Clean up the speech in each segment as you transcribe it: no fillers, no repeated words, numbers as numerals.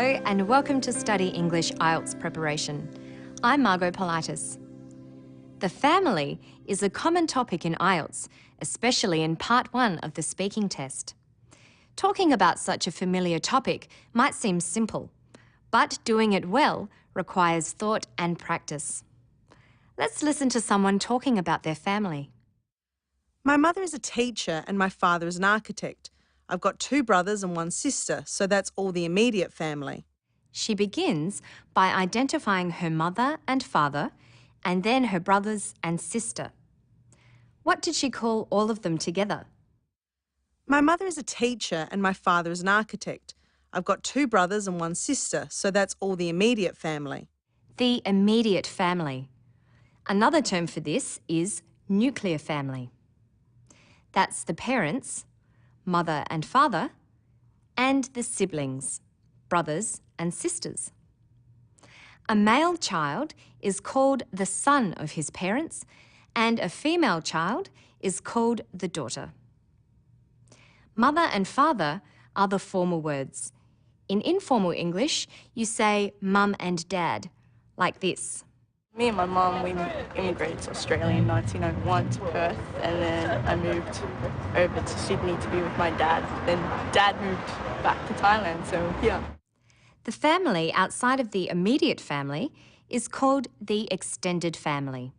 Hello and welcome to Study English IELTS Preparation. I'm Margot Politis. The family is a common topic in IELTS, especially in Part 1 of the speaking test. Talking about such a familiar topic might seem simple, but doing it well requires thought and practice. Let's listen to someone talking about their family. My mother is a teacher and my father is an architect. I've got 2 brothers and 1 sister, so that's all the immediate family. She begins by identifying her mother and father, and then her brothers and sister. What did she call all of them together? My mother is a teacher and my father is an architect. I've got 2 brothers and 1 sister, so that's all the immediate family. The immediate family. Another term for this is nuclear family. That's the parents, mother and father, and the siblings, brothers and sisters. A male child is called the son of his parents, and a female child is called the daughter. Mother and father are the formal words. In informal English, you say mum and dad, like this. Me and my mum, we immigrated to Australia in 1901 to Perth, and then I moved over to Sydney to be with my dad. Then Dad moved back to Thailand, so yeah. The family outside of the immediate family is called the extended family.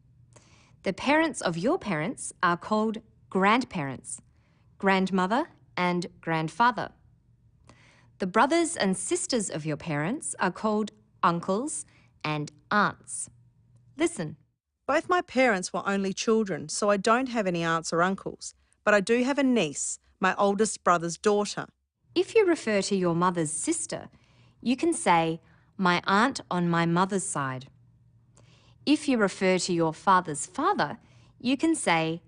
The parents of your parents are called grandparents, grandmother and grandfather. The brothers and sisters of your parents are called uncles and aunts. Listen. Both my parents were only children, so I don't have any aunts or uncles, but I do have a niece, my oldest brother's daughter. If you refer to your mother's sister, you can say, my aunt on my mother's side. If you refer to your father's father, you can say,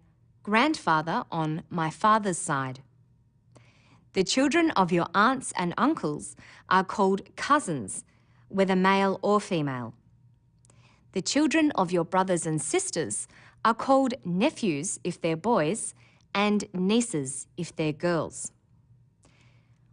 grandfather on my father's side. The children of your aunts and uncles are called cousins, whether male or female. The children of your brothers and sisters are called nephews if they're boys and nieces if they're girls.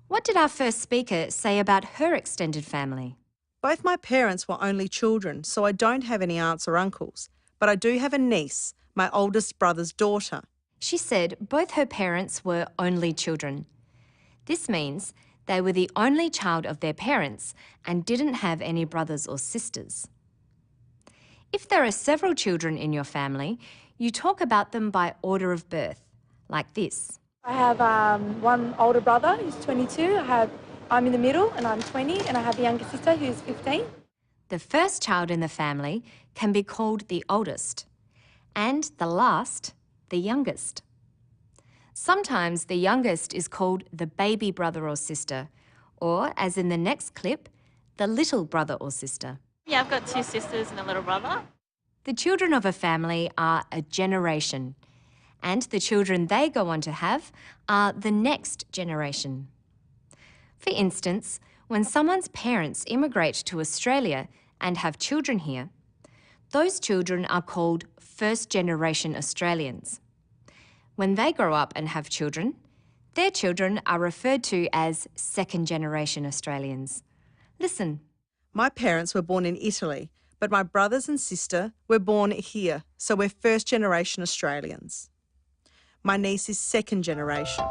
What did our first speaker say about her extended family? Both my parents were only children, so I don't have any aunts or uncles, but I do have a niece, my oldest brother's daughter. She said both her parents were only children. This means they were the only child of their parents and didn't have any brothers or sisters. If there are several children in your family, you talk about them by order of birth, like this. I have one older brother who's 22, I'm in the middle and I'm 20, and I have a younger sister who's 15. The first child in the family can be called the oldest, and the last, the youngest. Sometimes the youngest is called the baby brother or sister, or, as in the next clip, the little brother or sister. Yeah, I've got 2 sisters and a little brother. The children of a family are a generation, and the children they go on to have are the next generation. For instance, when someone's parents immigrate to Australia and have children here, those children are called first-generation Australians. When they grow up and have children, their children are referred to as second-generation Australians. Listen. My parents were born in Italy, but my brothers and sister were born here, so we're first-generation Australians. My niece is second generation.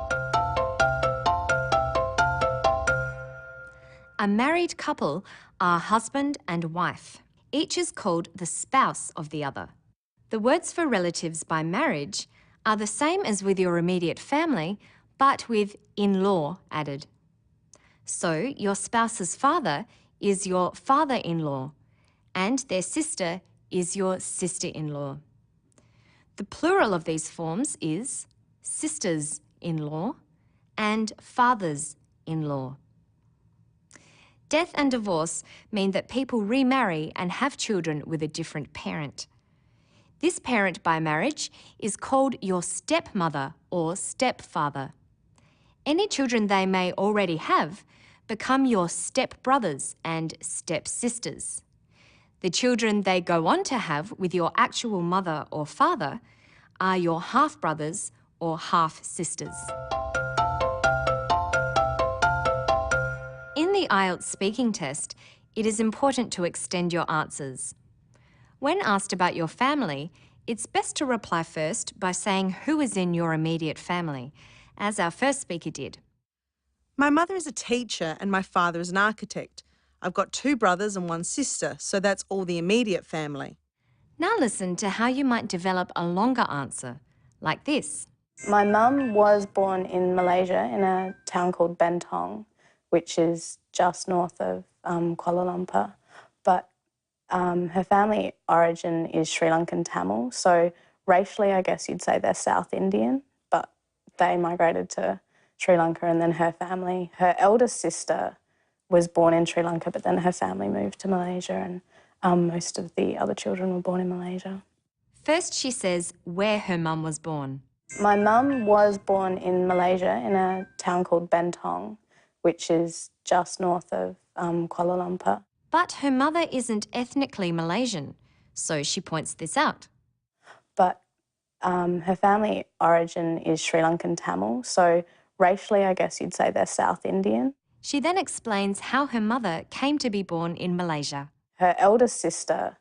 A married couple are husband and wife. Each is called the spouse of the other. The words for relatives by marriage are the same as with your immediate family, but with in-law added. So your spouse's father is your father-in-law, and their sister is your sister-in-law. The plural of these forms is sisters-in-law and fathers-in-law. Death and divorce mean that people remarry and have children with a different parent. This parent by marriage is called your stepmother or stepfather. Any children they may already have become your stepbrothers and stepsisters. The children they go on to have with your actual mother or father are your half-brothers or half-sisters. In the IELTS speaking test, it is important to extend your answers. When asked about your family, it's best to reply first by saying who is in your immediate family, as our first speaker did. My mother is a teacher and my father is an architect. I've got 2 brothers and 1 sister, so that's all the immediate family. Now listen to how you might develop a longer answer, like this. My mum was born in Malaysia in a town called Bentong, which is just north of Kuala Lumpur. But her family origin is Sri Lankan Tamil, so racially I guess you'd say they're South Indian, but they migrated to Sri Lanka and then her family. Her eldest sister was born in Sri Lanka, but then her family moved to Malaysia and most of the other children were born in Malaysia. First, she says where her mum was born. My mum was born in Malaysia in a town called Bentong, which is just north of Kuala Lumpur. But her mother isn't ethnically Malaysian, so she points this out. But her family origin is Sri Lankan Tamil, so racially I guess you'd say they're South Indian. She then explains how her mother came to be born in Malaysia. Her eldest sister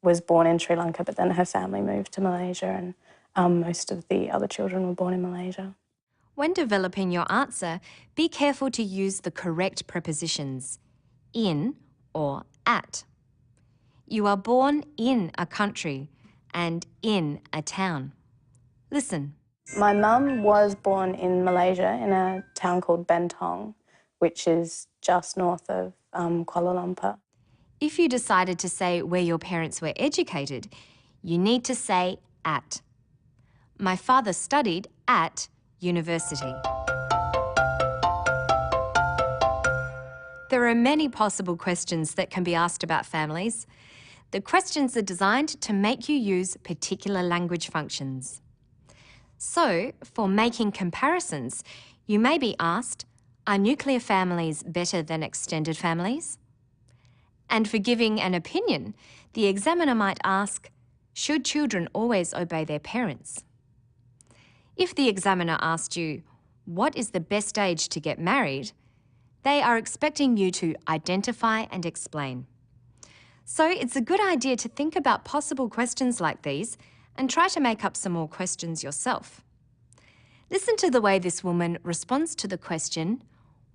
was born in Sri Lanka, but then her family moved to Malaysia and most of the other children were born in Malaysia. When developing your answer, be careful to use the correct prepositions, in or at. You are born in a country and in a town. Listen. My mum was born in Malaysia in a town called Bentong, which is just north of Kuala Lumpur. If you decided to say where your parents were educated, you need to say at. My father studied at university. There are many possible questions that can be asked about families. The questions are designed to make you use particular language functions. So, for making comparisons, you may be asked, are nuclear families better than extended families? And for giving an opinion, the examiner might ask, should children always obey their parents? If the examiner asked you, what is the best age to get married? They are expecting you to identify and explain. So it's a good idea to think about possible questions like these and try to make up some more questions yourself. Listen to the way this woman responds to the question,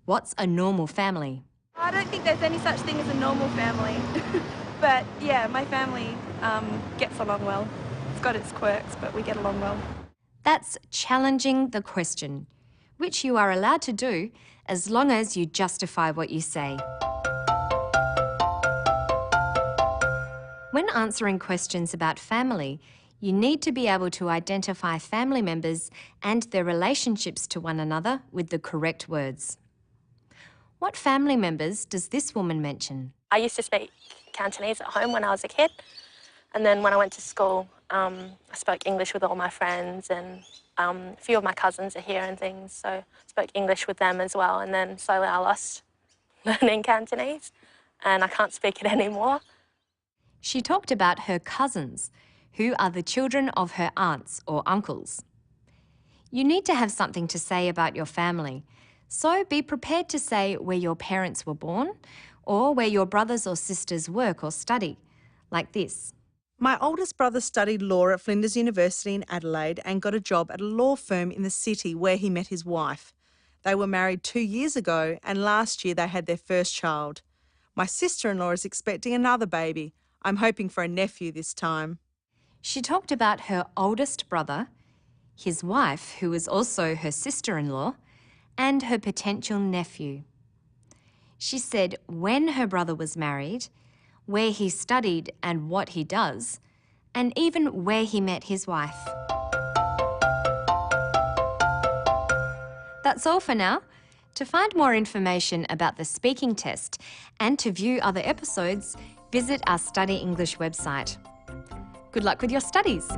what's a normal family? I don't think there's any such thing as a normal family. But yeah, my family gets along well. It's got its quirks, but we get along well. That's challenging the question, which you are allowed to do as long as you justify what you say. When answering questions about family, you need to be able to identify family members and their relationships to one another with the correct words. What family members does this woman mention? I used to speak Cantonese at home when I was a kid, and then when I went to school, I spoke English with all my friends, and a few of my cousins are here and things, so I spoke English with them as well, and then slowly I lost learning Cantonese, and I can't speak it anymore. She talked about her cousins, who are the children of her aunts or uncles. You need to have something to say about your family, so be prepared to say where your parents were born or where your brothers or sisters work or study, like this. My oldest brother studied law at Flinders University in Adelaide and got a job at a law firm in the city where he met his wife. They were married 2 years ago and last year they had their first child. My sister-in-law is expecting another baby. I'm hoping for a nephew this time. She talked about her oldest brother, his wife, who is also her sister-in-law, and her potential nephew. She said when her brother was married, where he studied and what he does, and even where he met his wife. That's all for now. To find more information about the speaking test and to view other episodes, visit our Study English website. Good luck with your studies.